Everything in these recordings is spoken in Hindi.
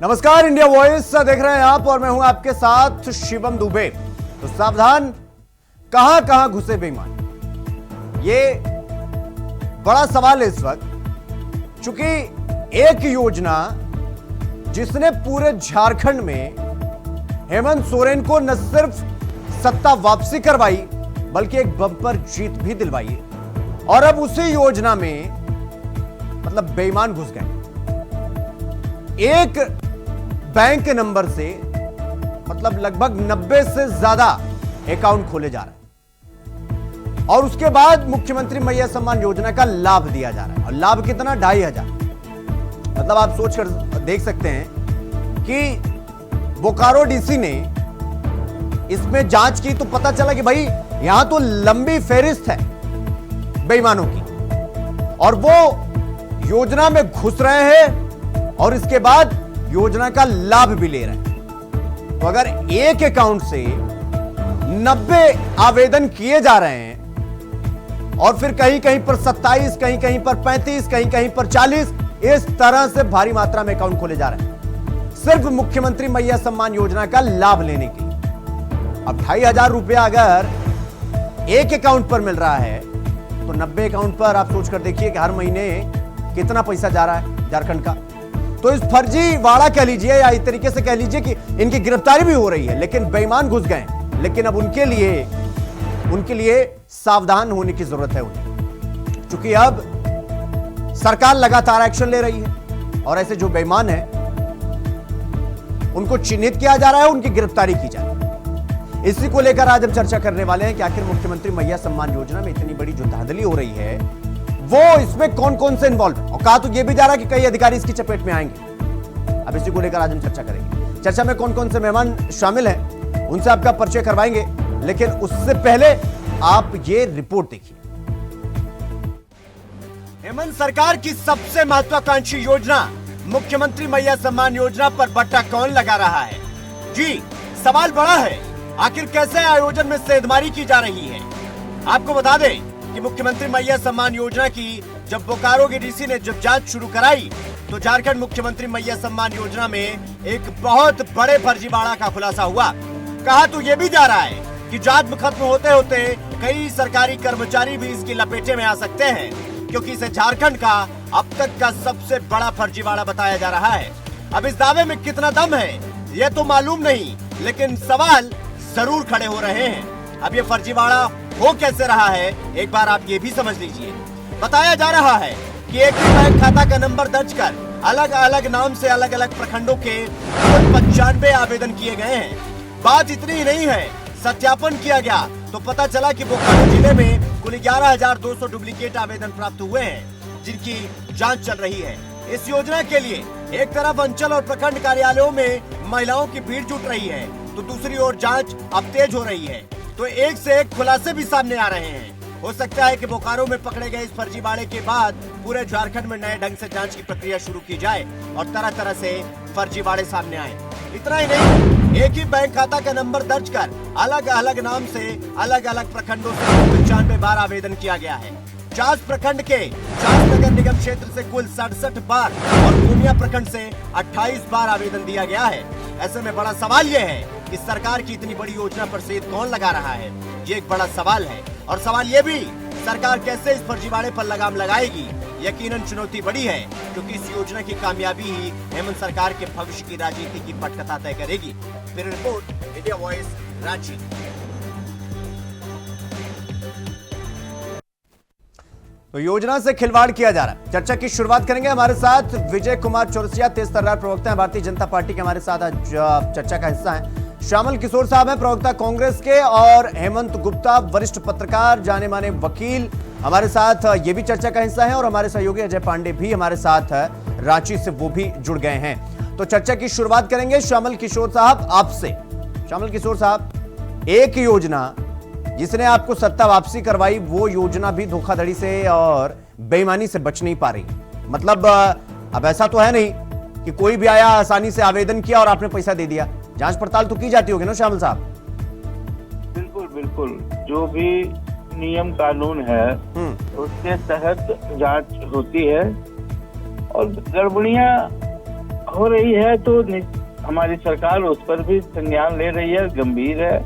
नमस्कार, इंडिया वॉइस देख रहे हैं आप और मैं हूं आपके साथ शिवम दुबे। तो सावधान, कहां कहां घुसे बेईमान, ये बड़ा सवाल है इस वक्त। चूंकि एक योजना जिसने पूरे झारखंड में हेमंत सोरेन को न सिर्फ सत्ता वापसी करवाई बल्कि एक बम्पर जीत भी दिलवाई, और अब उसी योजना में मतलब बेईमान घुस गए। एक बैंक नंबर से मतलब लगभग 90 से ज्यादा अकाउंट खोले जा रहे हैं और उसके बाद मुख्यमंत्री मैया सम्मान योजना का लाभ दिया जा रहा है। और लाभ कितना? 2500। मतलब आप सोचकर देख सकते हैं कि बोकारो डीसी ने इसमें जांच की तो पता चला कि भाई यहां तो लंबी फेहरिस्त है बेईमानों की, और वो योजना में घुस रहे हैं और इसके बाद योजना का लाभ भी ले रहे हैं। तो अगर एक अकाउंट से 90 आवेदन किए जा रहे हैं और फिर कहीं कहीं पर 27, कहीं कहीं पर 35, कहीं कहीं पर 40, इस तरह से भारी मात्रा में अकाउंट खोले जा रहे हैं सिर्फ मुख्यमंत्री मैया सम्मान योजना का लाभ लेने के लिए। अब 2500 रुपया अगर एक अकाउंट पर मिल रहा है तो 90 अकाउंट पर आप सोचकर देखिए कि हर महीने कितना पैसा जा रहा है झारखंड का। तो इस फर्जीवाड़ा कह लीजिए या इस तरीके से कह लीजिए कि इनकी गिरफ्तारी भी हो रही है, लेकिन बेईमान घुस गए। लेकिन अब उनके लिए सावधान होने की जरूरत है उन्हें, क्योंकि अब सरकार लगातार एक्शन ले रही है और ऐसे जो बेईमान हैं उनको चिन्हित किया जा रहा है, उनकी गिरफ्तारी की जा रही है। इसी को लेकर आज हम चर्चा करने वाले हैं कि आखिर मुख्यमंत्री मैया सम्मान योजना में इतनी बड़ी जो धांधली हो रही है वो इसमें कौन कौन से इन्वॉल्व है, और कहा तो यह भी जा रहा है कि कई अधिकारी इसकी चपेट में आएंगे। अब इसी को लेकर आज हम चर्चा करेंगे। चर्चा में कौन कौन से मेहमान शामिल हैं उनसे आपका परिचय करवाएंगे, लेकिन उससे पहले आप ये रिपोर्ट देखिए। हेमंत सरकार की सबसे महत्वाकांक्षी योजना मुख्यमंत्री मैया सम्मान योजना पर बट्टा कौन लगा रहा है? जी, सवाल बड़ा है। आखिर कैसे आयोजन में सेंधमारी की जा रही है? आपको बता दें कि मुख्यमंत्री मैया सम्मान योजना की जब बोकारो के डीसी ने जब जांच शुरू कराई तो झारखंड मुख्यमंत्री मैया सम्मान योजना में एक बहुत बड़े फर्जीवाड़ा का खुलासा हुआ। कहा तो ये भी जा रहा है कि जांच खत्म होते होते कई सरकारी कर्मचारी भी इसकी लपेटे में आ सकते हैं, क्योंकि इसे झारखंड का अब तक का सबसे बड़ा फर्जीवाड़ा बताया जा रहा है। अब इस दावे में कितना दम है यह तो मालूम नहीं, लेकिन सवाल जरूर खड़े हो रहे हैं। अब ये फर्जीवाड़ा हो कैसे रहा है, एक बार आप ये भी समझ लीजिए। बताया जा रहा है कि एक ही बैंक खाता का नंबर दर्ज कर अलग अलग नाम से अलग अलग प्रखंडों के कुल 95 आवेदन किए गए हैं। बात इतनी ही नहीं है, सत्यापन किया गया तो पता चला कि बोकारो जिले में कुल 11,200 डुप्लीकेट आवेदन प्राप्त हुए हैं, जिनकी जांच चल रही है। इस योजना के लिए एक तरफ अंचल और प्रखंड कार्यालयों में महिलाओं की भीड़ जुट रही है, तो दूसरी ओर जांच अब तेज हो रही है। तो एक से एक खुलासे भी सामने आ रहे हैं। हो सकता है कि बोकारो में पकड़े गए इस फर्जीवाड़े के बाद पूरे झारखंड में नए ढंग से जांच की प्रक्रिया शुरू की जाए और तरह तरह से फर्जीवाड़े सामने आए। इतना ही नहीं, एक ही बैंक खाता का नंबर दर्ज कर अलग अलग नाम से अलग अलग प्रखंडों से 95 बार आवेदन किया गया है। चास प्रखंड के चास नगर निगम क्षेत्र से कुल 67 बार और पूर्णिया प्रखंड से 28 बार आवेदन दिया गया है। ऐसे में बड़ा सवाल यह है कि सरकार की इतनी बड़ी योजना पर सेंध कौन लगा रहा है? ये एक बड़ा सवाल है। और सवाल ये भी, सरकार कैसे इस फर्जीवाड़े पर लगाम लगाएगी? यकीनन चुनौती बड़ी है, क्योंकि इस योजना की कामयाबी ही हेमंत सरकार के भविष्य की राजनीति की पटकथा तय करेगी। फिर रिपोर्ट, इंडिया वॉइस, रांची। तो योजना से खिलवाड़ किया जा रहा है। चर्चा की शुरुआत करेंगे। हमारे साथ विजय कुमार चौरसिया, तेज तर्रार प्रवक्ता हैं भारतीय जनता पार्टी के, हमारे साथ आज चर्चा का हिस्सा हैं। श्यामल किशोर साहब हैं प्रवक्ता कांग्रेस के, और हेमंत गुप्ता वरिष्ठ पत्रकार, जाने माने वकील, हमारे साथ ये भी चर्चा का हिस्सा है। और हमारे सहयोगी अजय पांडे भी हमारे साथ रांची से, वो भी जुड़ गए हैं। तो चर्चा की शुरुआत करेंगे श्यामल किशोर साहब आपसे। श्यामल किशोर साहब, एक योजना जिसने आपको सत्ता वापसी करवाई, वो योजना भी धोखाधड़ी से और बेईमानी से बच नहीं पा रही। मतलब अब ऐसा तो है नहीं कि कोई भी आया, आसानी से आवेदन किया और आपने पैसा दे दिया। जांच पड़ताल तो की जाती होगी ना श्यामल साहब? बिल्कुल बिल्कुल, जो भी नियम कानून है उसके तहत जांच होती है और गड़बड़ियां हो रही है तो हमारी सरकार उस पर भी संज्ञान ले रही है, गंभीर है।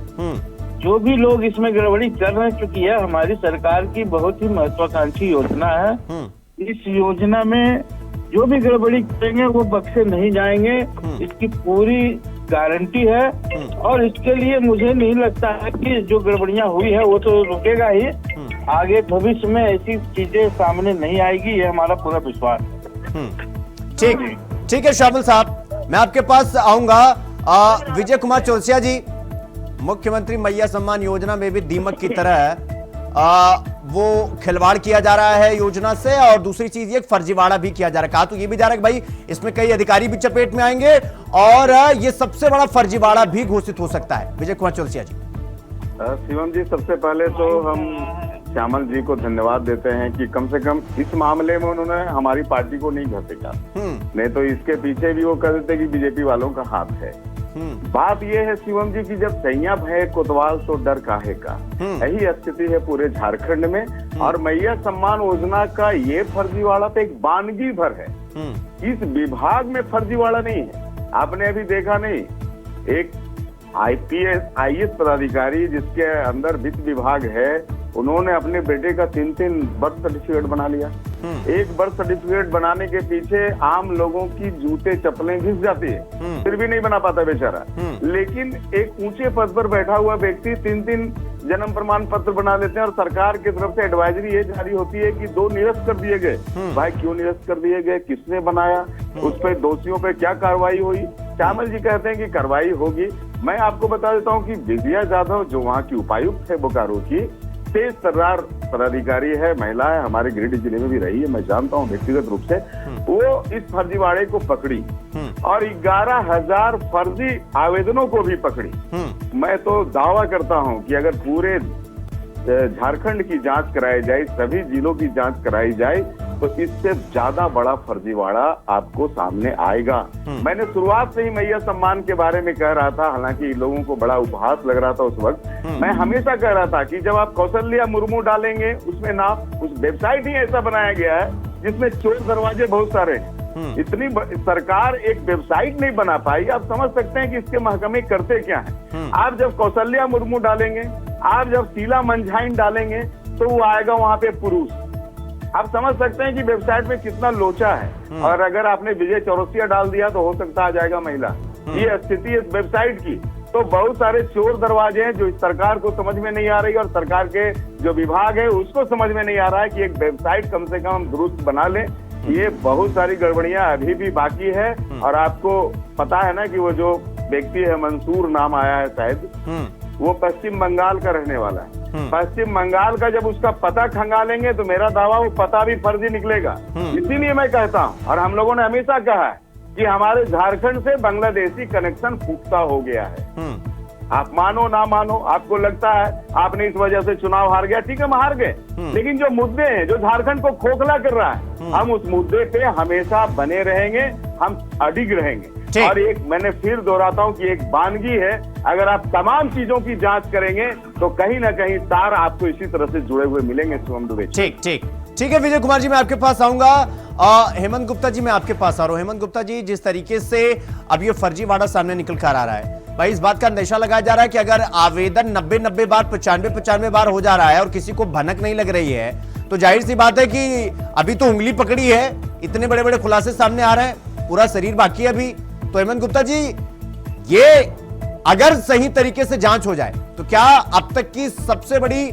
जो भी लोग इसमें गड़बड़ी कर रहे हैं, क्योंकि यह हमारी सरकार की बहुत ही महत्वाकांक्षी योजना है। इस योजना में जो भी गड़बड़ी करेंगे वो बख्शे नहीं जाएंगे, इसकी पूरी गारंटी है। और इसके लिए मुझे नहीं लगता है कि जो गड़बड़ियां हुई है वो तो रुकेगा ही, आगे भविष्य में ऐसी चीजें सामने नहीं आएगी, ये हमारा पूरा विश्वास है। ठीक है शामिल साहब, मैं आपके पास आऊंगा। विजय कुमार चौरसिया जी, मुख्यमंत्री मैया सम्मान योजना में भी दीमक की तरह वो खिलवाड़ किया जा रहा है योजना से, और दूसरी चीज ये फर्जीवाड़ा भी किया जा रहा है। कहा तो ये भी जा रहा है कि भाई इसमें कई अधिकारी भी चपेट में आएंगे और ये सबसे बड़ा फर्जीवाड़ा भी घोषित हो सकता है। विजय कुमार चौरसिया जी। शिवम जी, सबसे पहले तो हम श्यामल जी को धन्यवाद देते हैं कि कम से कम इस मामले में उन्होंने हमारी पार्टी को नहीं घसीटा, नहीं तो इसके पीछे भी वो कह देते कि बीजेपी वालों का हाथ है। बात यह है शिवम जी कि जब सैया भय कोतवाल तो डर काहे का, यही स्थिति है पूरे झारखंड में। और मैया सम्मान योजना का ये फर्जीवाड़ा तो एक वानगी भर है, इस विभाग में फर्जीवाड़ा नहीं है। आपने अभी देखा नहीं, एक IAS पदाधिकारी जिसके अंदर वित्त विभाग है, उन्होंने अपने बेटे का 3 बर्थ सर्टिफिकेट बना लिया। एक बर्थ सर्टिफिकेट बनाने के पीछे आम लोगों की जूते चप्पलें घिस जाती है, फिर भी नहीं बना पाता बेचारा। लेकिन एक ऊंचे पद पर बैठा हुआ व्यक्ति 3 जन्म प्रमाण पत्र बना लेते हैं, और सरकार की तरफ से एडवाइजरी ये जारी होती है कि 2 निरस्त कर दिए गए। भाई क्यों निरस्त कर दिए गए, किसने बनाया, उस पर दोषियों पे क्या कार्रवाई हुई? श्यामल जी कहते हैं कि कार्रवाई होगी। मैं आपको बता देता हूँ कि विजया जाधव जो वहाँ की उपायुक्त है बोकारो की, तेज तर्रार पदाधिकारी है, महिला है, हमारे गिरिडीह जिले में भी रही है, मैं जानता हूँ व्यक्तिगत रूप से। वो इस फर्जीवाड़े को पकड़ी और 11,000 फर्जी आवेदनों को भी पकड़ी। मैं तो दावा करता हूँ कि अगर पूरे झारखंड की जांच कराई जाए, सभी जिलों की जांच कराई जाए, तो इससे ज्यादा बड़ा फर्जीवाड़ा आपको सामने आएगा। मैंने शुरुआत से ही मैया सम्मान के बारे में कह रहा था, हालांकि लोगों को बड़ा उपहास लग रहा था उस वक्त। मैं हमेशा कह रहा था कि जब आप कौशल्या मुर्मू डालेंगे उसमें ना, उस वेबसाइट ही ऐसा बनाया गया है जिसमें चोर दरवाजे बहुत सारे हैं। इतनी सरकार एक वेबसाइट नहीं बना पाई। आप समझ सकते हैं कि इसके महकमे करते क्या हैं। आप जब कौशल्या मुर्मू डालेंगे, आप जब शीला मंझाइन डालेंगे, तो वो आएगा वहां पे पुरुष। आप समझ सकते हैं कि वेबसाइट में कितना लोचा है। और अगर आपने विजय चौरसिया डाल दिया तो हो सकता आ जाएगा महिला। ये स्थिति है वेबसाइट की। तो बहुत सारे चोर दरवाजे हैं जो इस सरकार को समझ में नहीं आ रही, और सरकार के जो विभाग है उसको समझ में नहीं आ रहा है कि एक वेबसाइट कम से कम दुरुस्त बना ले। ये बहुत सारी गड़बड़ियां अभी भी बाकी है। और आपको पता है ना कि वो जो व्यक्ति है, मंसूर नाम आया है शायद, वो पश्चिम बंगाल का रहने वाला है। पश्चिम बंगाल का जब उसका पता खंगालेंगे तो मेरा दावा वो पता भी फर्जी निकलेगा। इसीलिए मैं कहता हूँ, और हम लोगों ने हमेशा कहा है कि हमारे झारखंड से बांग्लादेशी कनेक्शन पुख्ता हो गया है। आप मानो ना मानो, आपको लगता है आपने इस वजह से चुनाव हार गया, ठीक है, हम हार गए, लेकिन जो मुद्दे हैं जो झारखंड को खोखला कर रहा है, हम उस मुद्दे पे हमेशा बने रहेंगे, हम अडिग रहेंगे। और एक मैंने फिर दोहराता हूँ कि एक वानगी है, अगर आप तमाम चीजों की जांच करेंगे तो कहीं ना कहीं तार आपको इसी तरह से जुड़े हुए मिलेंगे। शिवम दुबे, ठीक है विजय कुमार जी, मैं आपके पास आऊंगा। हेमंत गुप्ता जी, मैं आपके पास आ रहा हूँ। हेमंत गुप्ता जी, जिस तरीके से अब ये फर्जीवाड़ा सामने निकल कर आ रहा है, भाई इस बात का अंदेशा लगाया जा रहा है कि अगर आवेदन 90 बार 95 बार हो जा रहा है और किसी को भनक नहीं लग रही है, तो जाहिर सी बात है कि अभी तो उंगली पकड़ी है, इतने बड़े बड़े खुलासे सामने आ रहे हैं, पूरा शरीर बाकी है अभी। तो हेमंत गुप्ता जी, ये अगर सही तरीके से जांच हो जाए तो क्या अब तक की सबसे बड़ी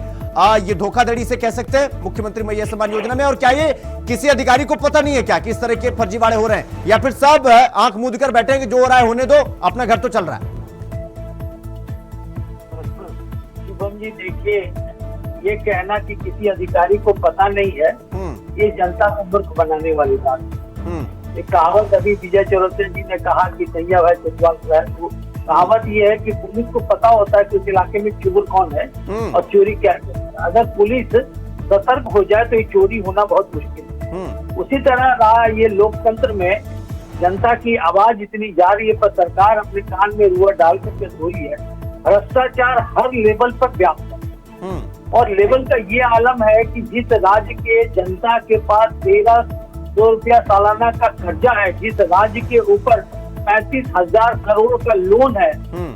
ये धोखाधड़ी से कह सकते हैं मुख्यमंत्री मैया सम्मान योजना में? और क्या ये किसी अधिकारी को पता नहीं है क्या कि इस तरह के फर्जीवाड़े हो रहे हैं, या फिर सब आंख मूंद कर बैठे हैं कि जो हो रहा है होने दो, अपना घर तो चल रहा है? शुभम जी, देखिए, ये कहना कि किसी अधिकारी को पता नहीं है, ये जनता को मूर्ख बनाने वाली बात है। एक कहावत अभी विजय चौरसिया जी ने कहा कि सैया भाई कोतवाल को, कहावत ये है कि पुलिस को पता होता है कि उस इलाके में चोर कौन है और चोरी क्या है। अगर पुलिस सतर्क हो जाए तो ये चोरी होना बहुत मुश्किल है। उसी तरह रहा ये लोकतंत्र में, जनता की आवाज इतनी जा रही है पर सरकार अपने कान में रुआ डाल करके सोई है। भ्रष्टाचार हर लेवल पर व्याप्त है, और लेवल का ये आलम है कि जिस राज्य के जनता के पास 13 रुपया सालाना का कर्जा है, जिस राज्य के ऊपर 35,000 करोड़ का लोन है,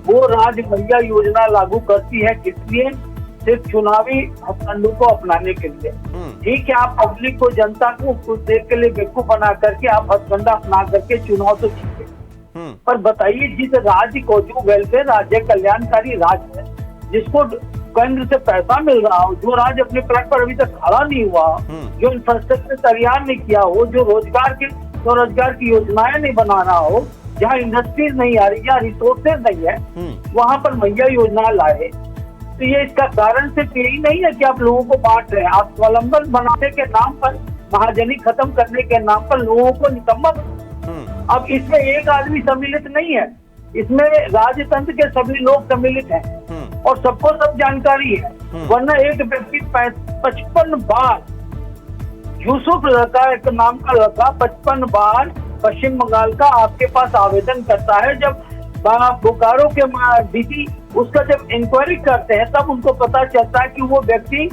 वो राज्य मैया योजना लागू करती है। किस लिए? सिर्फ चुनावी हथकंडों को अपनाने के लिए। ठीक है, आप पब्लिक को, जनता को कुछ देर के लिए बेवकूफ बना करके आप हथकंडा अपना करके चुनाव तो जीते, पर बताइए जिस राज्य को, जो वेलफेयर राज्य, कल्याणकारी राज्य है, जिसको केंद्र से पैसा मिल रहा हो, जो राज्य अपने पैर पर अभी तक खड़ा नहीं हुआ, जो इंफ्रास्ट्रक्चर तैयार नहीं किया हो, जो रोजगार की योजनाएं नहीं बना रहा हो, जहाँ इंडस्ट्रीज नहीं आ रही, जहाँ रिसोर्सेज नहीं है, वहां पर मैया योजना लाए। तो ये इसका कारण सिर्फ यही नहीं है कि आप लोगों को बांट रहे हैं, आप स्वावलंबन बनाने के नाम पर, महाजनी खत्म करने के नाम पर लोगों को निकम्मा। अब इसमें एक आदमी सम्मिलित नहीं है, इसमें राजतंत्र के सभी लोग सम्मिलित हैं और सबको सब जानकारी है। वरना एक व्यक्ति 55 बार, यूसुफ लड़का एक नाम का लड़का 55 बार पश्चिम बंगाल का आपके पास आवेदन करता है। जब बोकारो के डीसी उसका जब इंक्वायरी करते हैं, तब उनको पता चलता है कि वो व्यक्ति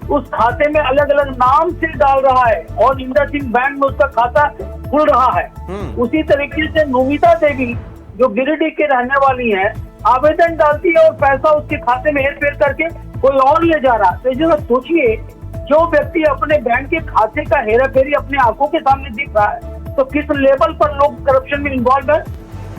उस खाते में अलग अलग नाम से डाल रहा है और इंडसइंड बैंक में उसका खाता खुल रहा है। उसी तरीके से नोमिता देवी जो गिरिडीह के रहने वाली है, आवेदन डालती है और पैसा उसके खाते में हेरफेर करके कोई और ले जा रहा है। तो जरा सोचिए, जो व्यक्ति अपने बैंक के खाते का हेराफेरी अपने आंखों के सामने दिख रहा है, तो किस लेवल पर लोग करप्शन में इन्वॉल्व है।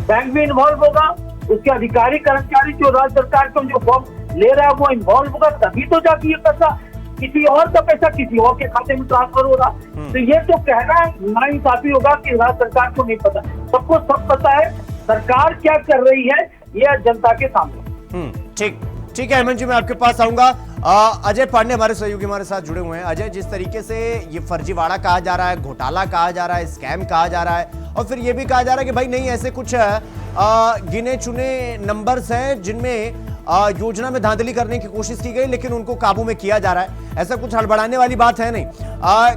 बैंक भी इन्वॉल्व होगा, उसके अधिकारी कर्मचारी जो राज्य सरकार का जो फॉर्म ले रहा है वो इन्वॉल्व होगा, तभी तो जाके ये पैसा किसी और का पैसा किसी और के खाते में ट्रांसफर हो रहा। तो ये तो कहना नाइंसाफी होगा कि राज्य सरकार को नहीं पता। सबको सब पता है सरकार क्या कर रही है, ये जनता के सामने। ठीक है हेमंत जी, मैं आपके पास आऊंगा। अजय पांडे हमारे सहयोगी हमारे साथ जुड़े हुए हैं। अजय, जिस तरीके से ये फर्जीवाड़ा कहा जा रहा है, घोटाला कहा जा रहा है, स्कैम कहा जा रहा है, और फिर ये भी कहा जा रहा है कि भाई नहीं, ऐसे कुछ गिने चुने नंबर्स हैं जिनमें योजना में धांधली करने की कोशिश की गई, लेकिन उनको काबू में किया जा रहा है। ऐसा कुछ हड़बड़ाने वाली बात है नहीं।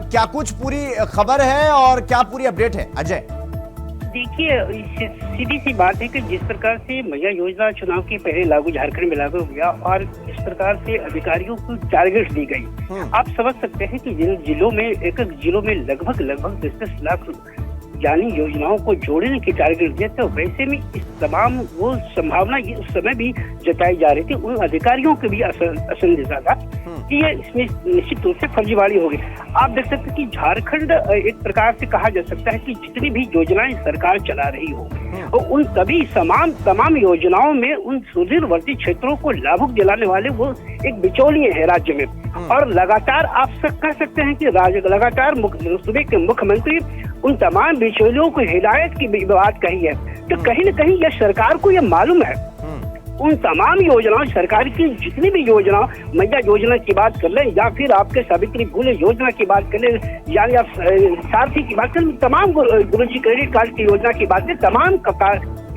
क्या कुछ पूरी खबर है और क्या पूरी अपडेट है अजय? देखिए, सीधी सी बात है कि जिस प्रकार से मैया योजना चुनाव के पहले लागू, झारखंड में लागू हुआ और इस प्रकार से अधिकारियों को टारगेट दी गई, आप समझ सकते हैं कि जिन जिलों में, एक जिलों में लगभग 10 लाख यानी योजनाओं को जोड़ने के टारगेट दिए, तो वैसे में इस तमाम वो संभावना ये उस समय भी जताई जा रही थी, उन अधिकारियों को भी असंदेशा था कि ये इसमें निश्चित रूप से फर्जीवाड़ी होगी। आप देख सकते हैं कि झारखंड एक प्रकार से कहा जा सकता है कि जितनी भी योजनाएं सरकार चला रही हो, और उन सभी तमाम योजनाओं में उन सुदूरवर्ती क्षेत्रों को लाभुक दिलाने वाले वो एक बिचौलिए हैं राज्य में। और लगातार आप कह सकते हैं कि लगातार सूबे के मुख्यमंत्री उन तमाम बिचौलियों को हिदायत की बात कही है। तो कहीं न कहीं यह सरकार को यह मालूम है, उन तमाम योजनाओं, सरकार की जितनी भी योजना, मैया योजना की बात कर लें या फिर आपके सावित्री फुले योजना की बात कर लें, यानी आप सारथी की बात करें, तमाम गुरुजी क्रेडिट कार्ड की योजना की बात करें, तमाम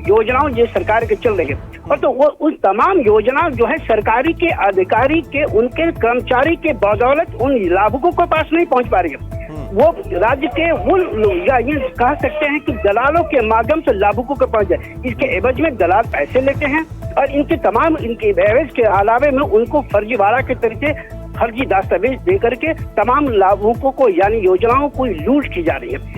योजनाओं जो सरकार के चल रही है, और तो वो उन तमाम योजना जो है सरकारी के अधिकारी के, उनके कर्मचारी के बदौलत उन लाभुकों के पास नहीं पहुंच पा रही है। वो राज्य के वो या ये कह सकते हैं कि दलालों के माध्यम से लाभुकों के पास जाए। इसके एवज में दलाल पैसे लेते हैं और इनके एवज के अलावे में उनको फर्जीवाड़ा के तरीके, फर्जी दस्तावेज दे करके तमाम लाभुकों को यानी योजनाओं को लूट की जा रही है।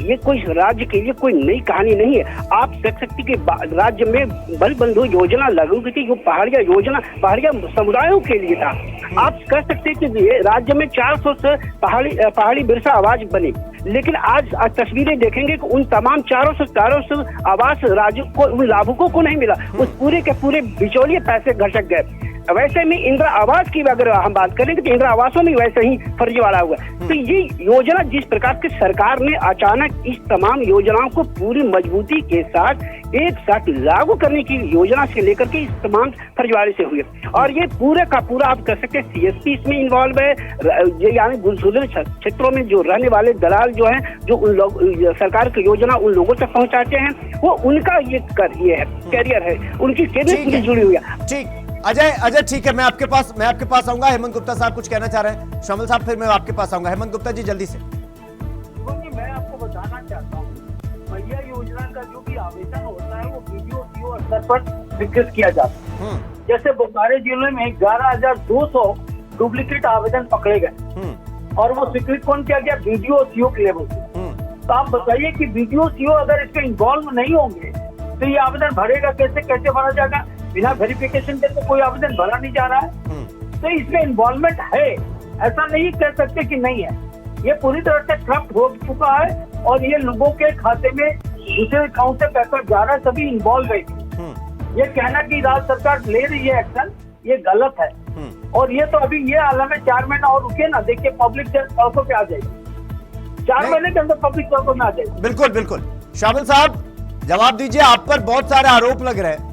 ये कोई राज्य के लिए कोई नई कहानी नहीं है। आप देख सकते कि राज्य में बल बंधु योजना लागू की थी, जो पहाड़िया समुदायों के लिए था। आप कह सकते हैं कि राज्य में 400 से पहाड़ी बिरसा आवाज बनी, लेकिन आज तस्वीरें देखेंगे कि उन तमाम 400 आवास राज्य को, उन लाभुकों को नहीं मिला। उस पूरे के पूरे बिचौलिए पैसे घटक गए। वैसे में इंदिरा आवास की अगर हम बात करें तो इंदिरा आवासों में वैसे ही फर्जीवाड़ा हुआ। तो ये योजना जिस प्रकार की सरकार ने अचानक इस तमाम योजनाओं को पूरी मजबूती के साथ एक साथ लागू करने की योजना से लेकर के इस तमाम फर्जीवाड़े से हुए, और ये पूरे का पूरा आप कह सकते हैं सीएसपी इसमें इन्वॉल्व है। यानी गुलशुदर क्षेत्रों में जो रहने वाले दलाल जो है, जो उन लोग सरकार की योजना उन लोगों तक पहुंचाते हैं, वो उनका ये कैरियर है, उनकी कैरियर पूरी जुड़ी हुई है। ठीक अजय ठीक है, मैं आपके पास आऊंगा। हेमंत गुप्ता साहब कुछ कहना चाह रहे हैं? श्यामल साहब, फिर मैं आपके पास आऊंगा। हेमंत गुप्ता जी जल्दी से। मैं आपको बताना चाहता हूँ, मैया योजना का जो भी आवेदन होता है वो BDO स्तर पर स्वीकृत किया जाता है। जैसे बोकारो जिले में 11,200 डुप्लीकेट आवेदन पकड़े गए और वो स्वीकृत कौन किया गया? BDO के लेवल से। तो आप बताइए कि बीडीओ सीओ अगर इसके इन्वॉल्व नहीं होंगे तो ये आवेदन भरेगा कैसे, कैसे भरा जाएगा? बिना वेरिफिकेशन के तो कोई आवेदन भरा नहीं जा रहा है। तो इसमें इन्वॉल्वमेंट है, ऐसा नहीं कह सकते कि नहीं है। ये पूरी तरह से करप्ट हो चुका है और ये लोगों के खाते में दूसरे अकाउंट से पैसा जा रहा है, सभी इन्वॉल्व है। ये कहना कि राज्य सरकार ले रही है एक्शन, ये गलत है। और ये तो अभी ये आलम है, 4 महीना और रुके ना, देखिए पब्लिक सड़कों पे आ जाएगी। 4 महीने के अंदर पब्लिक सड़कों में आ जाएगी। बिल्कुल बिल्कुल। शामिल साहब जवाब दीजिए, आप पर बहुत सारे आरोप लग रहे हैं।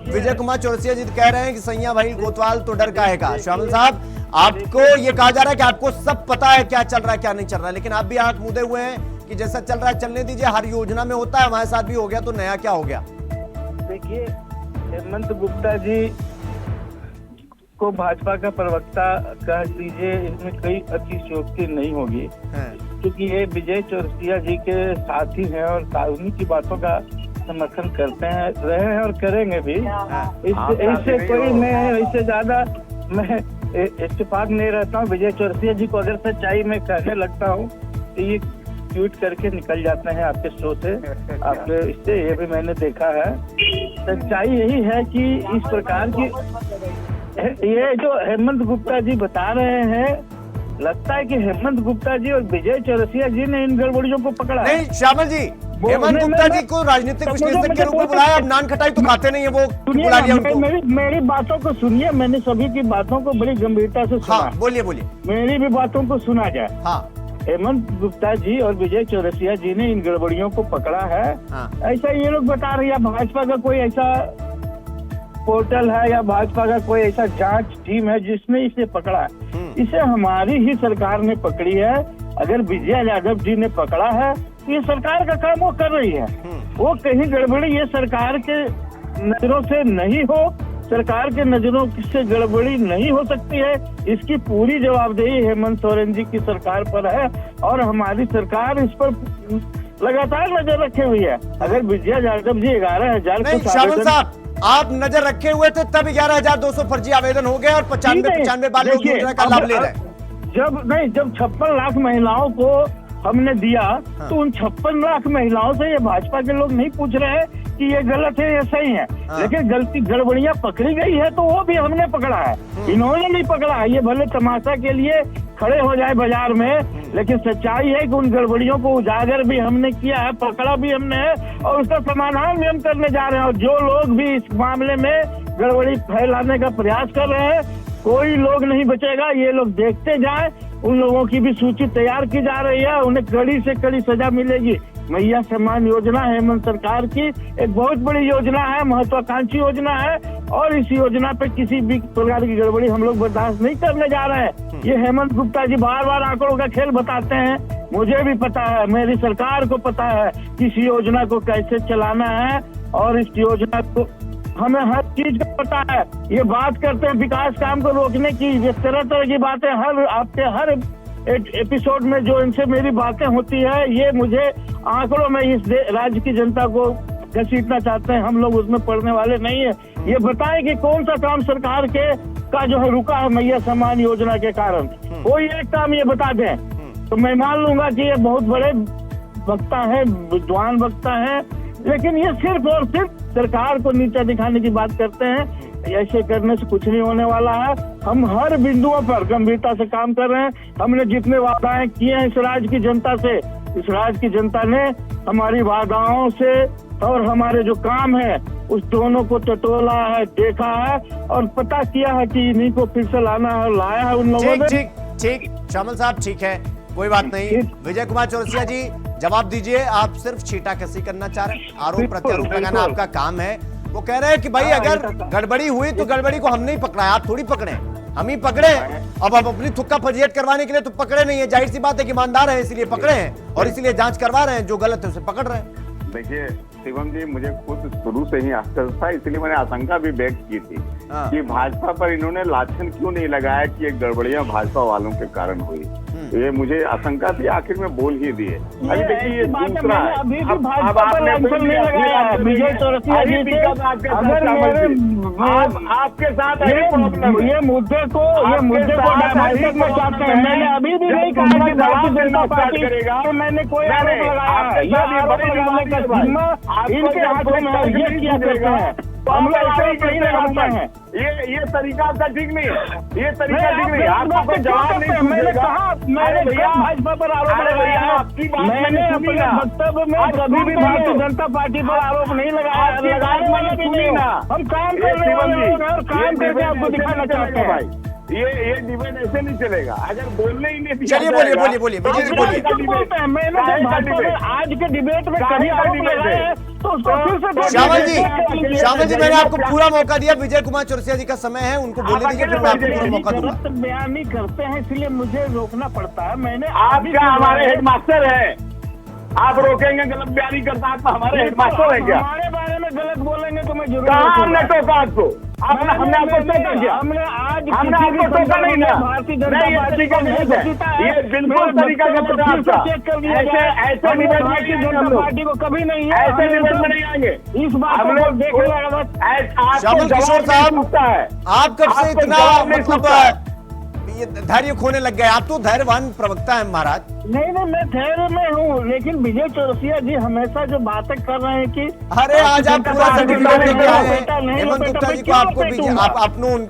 विजय कुमार चौरसिया जी कह रहे हैं कि सैया भाई कोतवाल तो डर काहे का। शामिल साहब, आपको ये कहा जा रहा है कि आपको सब पता है क्या चल रहा है क्या नहीं चल रहा है, लेकिन आप भी आंख मूंदे हुए हैं कि जैसा चल रहा है चलने दीजिए, हर योजना में होता है, हमारे साथ भी हो गया, तो नया क्या हो गया? देखिए, हेमंत गुप्ता जी को भाजपा का प्रवक्ता कह दीजिए, इसमें कोई अतिशयोक्ति नहीं होगी, क्योंकि ये विजय चौरसिया जी के साथी हैं और उन्हीं की बातों का समर्थन करते हैं, रहे हैं और करेंगे भी। इससे कोई मैं इससे ज्यादा मैं इत्तेफाक नहीं रहता हूँ। विजय चौरसिया जी को अगर सच्चाई में कहने लगता हूँ तो ये ट्वीट करके निकल जाते हैं आपके शो से, आपके इससे, ये भी मैंने देखा है। सच्चाई यही है कि इस प्रकार की ये जो हेमंत गुप्ता जी बता रहे हैं, लगता है कि हेमंत गुप्ता जी और विजय चौरसिया जी ने इन गड़बड़ियों को पकड़ा। नहीं श्यामल जी, हेमंत गुप्ता जी को राजनीतिक विश्लेषक के रूप में बुलाया, अब नान खटाई तो खाते नहीं है, वो बुला लिया उनको। मेरी बातों को सुनिए, मैंने सभी की बातों को बड़ी गंभीरता से सुना। हाँ, बोलिए बोलिए, मेरी भी बातों को सुना जाए। हाँ, हेमंत गुप्ता जी और विजय चौरसिया जी ने इन गड़बड़ियों को पकड़ा है। हाँ। ऐसा ये लोग बता रहे हैं, भाजपा का कोई ऐसा पोर्टल है या भाजपा का कोई ऐसा जांच टीम है जिसने इसे पकड़ा है। इसे हमारी ही सरकार ने पकड़ी है। अगर विजय यादव जी ने पकड़ा है तो ये सरकार का काम वो कर रही है। वो कहीं गड़बड़ी ये सरकार के नजरों से नहीं हो, सरकार के नजरों से गड़बड़ी नहीं हो सकती है। इसकी पूरी जवाबदेही हेमंत सोरेन जी की सरकार पर है और हमारी सरकार इस पर लगातार नजर रखे हुई है। अगर विजय यादव जी 11,000 शामिल साहब, आप नजर रखे हुए थे तब 11,200 फर्जी आवेदन हो गए और 95 बार लोग योजना का लाभ ले रहे हैं। जब 56 लाख महिलाओं को हमने दिया, तो उन 56 लाख महिलाओं से ये भाजपा के लोग नहीं पूछ रहे हैं कि ये गलत है या सही है, लेकिन गलती गड़बड़ियां पकड़ी गई है तो वो भी हमने पकड़ा है, इन्होंने नहीं पकड़ा है। ये भले तमाशा के लिए खड़े हो जाए बाजार में, लेकिन सच्चाई है कि उन गड़बड़ियों को उजागर भी हमने किया है, पकड़ा भी हमने है और उसका समाधान भी हम करने जा रहे हैं। और जो लोग भी इस मामले में गड़बड़ी फैलाने का प्रयास कर रहे हैं, कोई लोग नहीं बचेगा। ये लोग देखते जाए, उन लोगों की भी सूची तैयार की जा रही है, उन्हें कड़ी से कड़ी सजा मिलेगी। मैया सम्मान योजना हेमंत सरकार की एक बहुत बड़ी योजना है, महत्वाकांक्षी योजना है और इस योजना पे किसी भी प्रकार की गड़बड़ी हम लोग बर्दाश्त नहीं करने जा रहे हैं। ये हेमंत गुप्ता जी बार बार आंकड़ों का खेल बताते हैं, मुझे भी पता है, मेरी सरकार को पता है कि इस योजना को कैसे चलाना है और इस योजना को हमें हर चीज का पता है। ये बात करते हैं विकास काम को रोकने की, ये तरह तरह की बातें हर आपके हर एपिसोड में जो इनसे मेरी बातें होती है, ये मुझे आंकड़ों में इस राज्य की जनता को घसीटना चाहते हैं। हम लोग उसमें पढ़ने वाले नहीं है। ये बताएं कि कौन सा काम सरकार के का जो है रुका है मैया सम्मान योजना के कारण, कोई एक काम ये बता दें तो मैं मान लूंगा कि ये बहुत बड़े वक्ता है, विद्वान वक्ता है, लेकिन ये सिर्फ और सिर्फ सरकार को नीचा दिखाने की बात करते हैं। ऐसे करने से कुछ नहीं होने वाला है। हम हर बिंदुओं पर गंभीरता से काम कर रहे हैं। हमने जितने वादाएं किए हैं इस राज्य की जनता से, इस राज्य की जनता ने हमारी वादाओं से और हमारे जो काम है उस दोनों को टटोला है, देखा है और पता किया है कि इन्हीं को फिर से लाना है, लाया है उन लोगों ने। ठीक शामिल साहब, ठीक है, कोई बात नहीं। विजय कुमार चौरसिया जी जवाब दीजिए, आप सिर्फ छीटाकशी करना चाह रहे हैं, आरोप प्रत्यारोप लगाना आपका काम है। वो कह रहे हैं कि भाई अगर गड़बड़ी हुई तो गड़बड़ी को हमने ही पकड़ा है, आप थोड़ी पकड़े, हम ही पकड़े। अब आप अपनी थुक्का फजीहत करवाने के लिए तो पकड़े नहीं है, जाहिर सी बात है कि ईमानदार है इसलिए पकड़े हैं और इसीलिए जांच करवा रहे हैं, जो गलत है उसे पकड़ रहे हैं। देखिए शिवम जी, मुझे खुद शुरू से ही आश्चर्य था, इसलिए मैंने आशंका भी व्यक्त की थी कि भाजपा पर इन्होंने लाछन क्यों नहीं लगाया कि ये गड़बड़ियां भाजपा वालों के कारण हुई। ये मुझे आशंका थी, आखिर में बोल ही दिए। अभी देखिए ये दूसरा है, अभी भी भाजपा पर लांछन नहीं लगाया है। विजय चौरसिया जी से अगर आपके साथ ये मुद्दे को डायवर्ट में चाहते हैं, मैंने अभी भी नहीं कहा कि भारतीय जनता पार्टी करेगा, तो मैंने कोई आरोप लगाया है। ये आरोप लगाने का जिम्मा इनके हाथों में है, ये किया करते हैं, तो हम लोग आरोप नहीं लगाते हैं। ये तरीका आपका ठीक नहीं है, ये तरीका ठीक नहीं है। आपको कोई जवाब नहीं, मैंने कहा भाजपा पर आरोप लगाया है। मैंने अपने वक्तव्य में कभी भी भारतीय जनता पार्टी पर आरोप नहीं लगाया, लगाने वाले भी नहीं। हम काम करने वाले लोग हैं और काम करके आपको दिखाना चाहते हैं भाई। ये डिबेट ऐसे नहीं चलेगा, अगर बोलने ही नहीं। चलिए बोलिए विजय जी बोलिए। मैंने तो भाजपा में आज के डिबेट में कभी आरोप लगाया है, तो उसको फिर से श्यामल जी मैंने आपको पूरा मौका दिया। विजय कुमार चौरसिया जी का समय है, उनको बोलने दीजिए, फिर मैं आपको पूरा मौका दूंगा। बयानी करते हैं इसलिए मुझे रोकना पड़ता है। मैंने आप क्या हमारे हेडमास्टर है? आप रोकेंगे गलत बयानी करता है, हमारे हेडमास्टर है क्या? हमारे बारे में गलत बोलेंगे तो मैं जरूर। कहाँ हमने टोका आपको? हमने आपको टोका क्या? हमने आपको टोका नहीं ना। भारतीय जनता पार्टी का ये बिल्कुल तरीका गलत है आपका। ऐसे निवेदन भारतीय जनता पार्टी को कभी नहीं है, ऐसे निवेदन नहीं आएंगे। इस बात हम लोग देखना। श्यामल किशोर साहब, आप कब से इतना मतलब ये धैर्य खोने लग गए? आप तो धैर्यवान प्रवक्ता हैं महाराज। नहीं, मैं धैर्य में हूँ, लेकिन विजय चौरसिया जी हमेशा जो बातें कर रहे हैं कि अरे आज आप पूरा सर्टिफिकेट लेके आए हैं हेमंत गुप्ता जी को,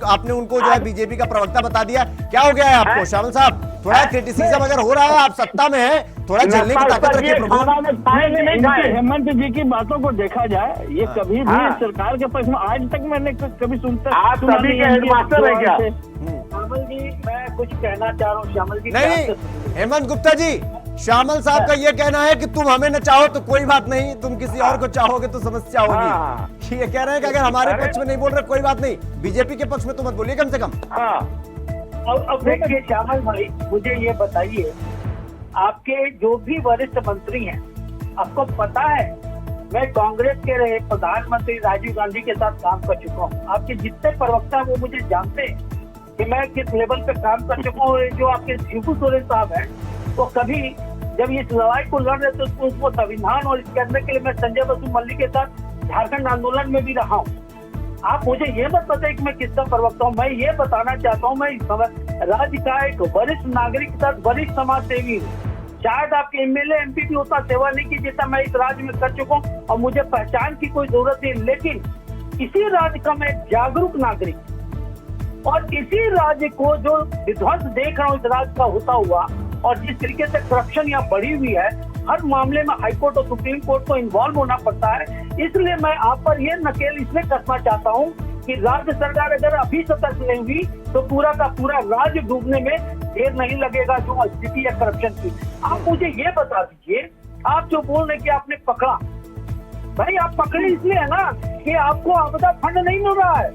आपने उनको जो है बीजेपी का प्रवक्ता बता दिया। क्या हो गया है आपको श्यामल साहब? थोड़ा क्रिटिसिज्म अगर हो रहा है, आप सत्ता में है, थोड़ा झेलने की ताकत रखिए प्रभु। हेमंत जी की बातों को देखा जाए, ये कभी भी सरकार के पक्ष में आज तक मैंने कभी सुनता। आप सभी के हेडमास्टर है क्या? श्यामल जी मैं कुछ कहना चाह रहा हूँ। श्यामल जी नहीं, हेमंत गुप्ता जी, श्यामल साहब का ये कहना है कि तुम हमें न चाहो तो कोई बात नहीं, तुम किसी और को चाहोगे तो समस्या होगी। ये कह रहे हैं कि अगर हमारे पक्ष में नहीं बोल रहे कोई बात नहीं, बीजेपी के पक्ष में तो मत बोलिए कम से कम। अब देखिए श्यामल भाई, मुझे ये बताइए, आपके जो भी वरिष्ठ मंत्री हैं, आपको पता है मैं कांग्रेस के रहे प्रधानमंत्री राजीव गांधी के साथ काम कर चुका हूँ। आपके जितने प्रवक्ता वो मुझे जानते हैं कि मैं किस लेवल पे काम कर चुका हूँ। जो आपके शिबू सोरेन साहब हैं, तो कभी जब इस लड़ाई को लड़ रहे थे तो उसको संविधान और इसके अंदर के लिए मैं संजय बसु मल्लिक के साथ झारखंड आंदोलन में भी रहा हूँ। आप मुझे ये मत बताइए कि मैं किसका प्रवक्ता हूँ। मैं ये बताना चाहता हूँ, मैं राज्य का एक वरिष्ठ नागरिक के साथ वरिष्ठ समाज सेवी हूँ। शायद आपके एमएलए एमपी भी होता सेवा नहीं की जितना मैं इस राज्य में कर चुका हूँ, और मुझे पहचान की कोई जरूरत नहीं। लेकिन इसी राज्य का मैं एक जागरूक नागरिक, और इसी राज्य को जो विध्वंस देख रहा हूँ इस राज्य का होता हुआ, और जिस तरीके से करप्शन यहाँ बढ़ी हुई है, हर मामले में हाईकोर्ट और सुप्रीम कोर्ट को इन्वॉल्व होना पड़ता है। इसलिए मैं आप पर ये नकेल इसलिए कसना चाहता हूँ कि राज्य सरकार अगर अभी सतर्क नहीं हुई तो पूरा का पूरा राज्य डूबने में देर नहीं लगेगा। जो स्थिति है करप्शन की, आप मुझे ये बता दीजिए, आप जो बोल रहे कि आपने पकड़ा, भाई आप पकड़े इसलिए है ना कि आपको आपदा फंड नहीं मिल रहा है,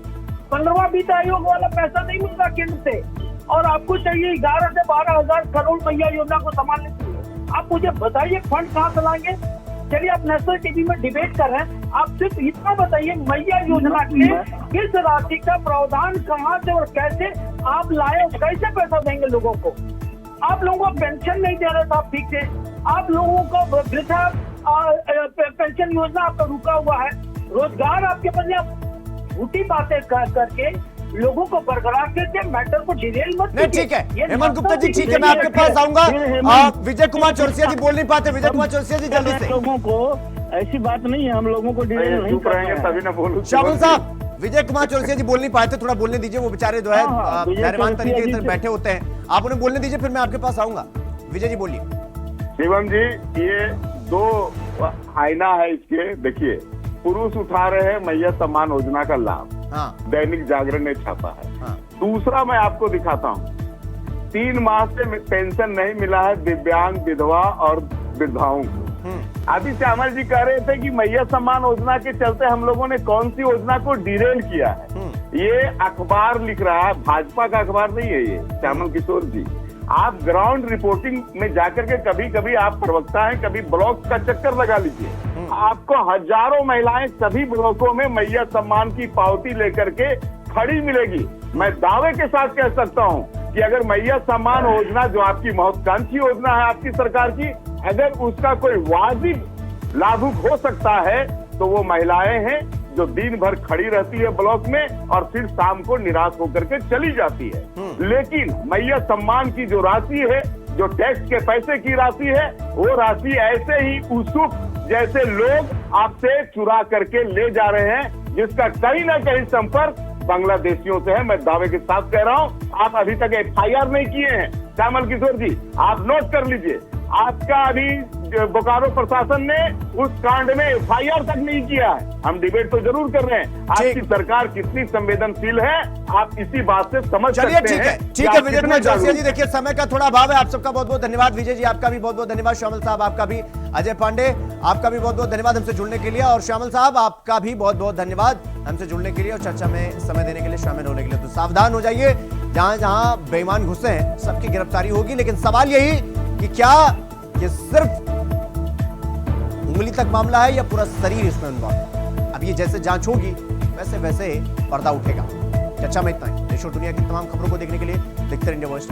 15वां वित्त आयोग वाला पैसा नहीं मिल रहा केंद्र से, और आपको चाहिए 11 से 12 हजार करोड़ मैया योजना को संभालने के लिए। आप मुझे बताइए फंड कहाँ से लाएंगे? चलिए आप नेशनल टीवी में डिबेट कर रहे हैं, आप सिर्फ इतना बताइए मैया योजना के किस राशि का प्रावधान कहाँ से और कैसे आप लाए, कैसे पैसा देंगे लोगों को? आप लोगों को पेंशन नहीं दे रहे साहब ठीक से, आप लोगों को वृद्धा पेंशन योजना आपका रुका हुआ है, रोजगार आपके पास, आप झूठी बातें करके लोगों को बरकरार करके मैटर को डिटेल मत। नहीं ठीक है हेमंत गुप्ता जी, ठीक है मैं आपके पास आऊंगा। विजय कुमार चौरसिया जी बोल नहीं पाते, विजय कुमार चौरसिया जी जल्दी से। लोगों को ऐसी बात नहीं है, हम लोगों को डिटेल नहीं रहेंगे तभी ना बोलूं। श्यामल साहब, विजय कुमार चौरसिया जी बोल नहीं पाते, थोड़ा बोलने दीजिए, वो बेचारे जो है धैर्यवान तरीके से बैठे होते हैं, आप उन्हें बोलने दीजिए, फिर मैं आपके पास आऊंगा। विजय जी बोलिए। शिवम जी, ये दो आईना है इसके। देखिए, पुरुष उठा रहे हैं मैया सम्मान योजना का लाभ, दैनिक जागरण ने छापा है। दूसरा मैं आपको दिखाता हूँ, 3 माह से पेंशन नहीं मिला है दिव्यांग, विधवा और वृद्धाओं को। अभी श्यामल जी कह रहे थे कि मैया सम्मान योजना के चलते हम लोगों ने कौन सी योजना को डिरेल किया है। ये अखबार लिख रहा है, भाजपा का अखबार नहीं है ये, श्यामल किशोर जी। आप ग्राउंड रिपोर्टिंग में जाकर के कभी कभी आप प्रवक्ता हैं, कभी ब्लॉग का चक्कर लगा लीजिए। आपको हजारों महिलाएं सभी ब्लॉकों में मैया सम्मान की पावती लेकर के खड़ी मिलेगी। मैं दावे के साथ कह सकता हूं कि अगर मैया सम्मान योजना जो आपकी महत्वाकांक्षी योजना है आपकी सरकार की, अगर उसका कोई वाजिब लाभुक हो सकता है तो वो महिलाएं हैं जो दिन भर खड़ी रहती है ब्लॉक में और फिर शाम को निराश होकर के चली जाती है। लेकिन मैया सम्मान की जो राशि है, जो टैक्स के पैसे की राशि है, वो राशि ऐसे ही उसुक जैसे लोग आपसे चुरा करके ले जा रहे हैं, जिसका कहीं ना कहीं संपर्क बांग्लादेशियों से है। मैं दावे के साथ कह रहा हूं, आप अभी तक FIR नहीं किए हैं श्यामल किशोर जी, आप नोट कर लीजिए। आपका अभी बोकारो प्रशासन ने उस कांड में FIR तक नहीं किया है। हम डिबेट तो जरूर कर रहे हैं, आपकी सरकार कितनी संवेदनशील है आप इसी बात से समझ सकते हैं। ठीक है विजय कुमार जोशिया जी, देखिए समय का थोड़ा अभाव है। आप सबका बहुत बहुत धन्यवाद। विजय जी आपका भी बहुत बहुत धन्यवाद। श्यामल साहब आपका भी, अजय पांडे आपका भी बहुत बहुत धन्यवाद हमसे जुड़ने के लिए, और श्यामल साहब आपका भी बहुत बहुत धन्यवाद हमसे जुड़ने के लिए और चर्चा में समय देने के लिए, शामिल होने के लिए। तो सावधान हो जाइए, जहां जहां बेईमान घुसे हैं सबकी गिरफ्तारी होगी। लेकिन सवाल यही कि क्या ये सिर्फ उंगली तक मामला है या पूरा शरीर इसमें इन्वॉल्व है? अब ये जैसे जांच होगी वैसे वैसे पर्दा उठेगा। चर्चा में इतना ही। देश और दुनिया की तमाम खबरों को देखने के लिए देखते रहिए इंडिया वॉइस।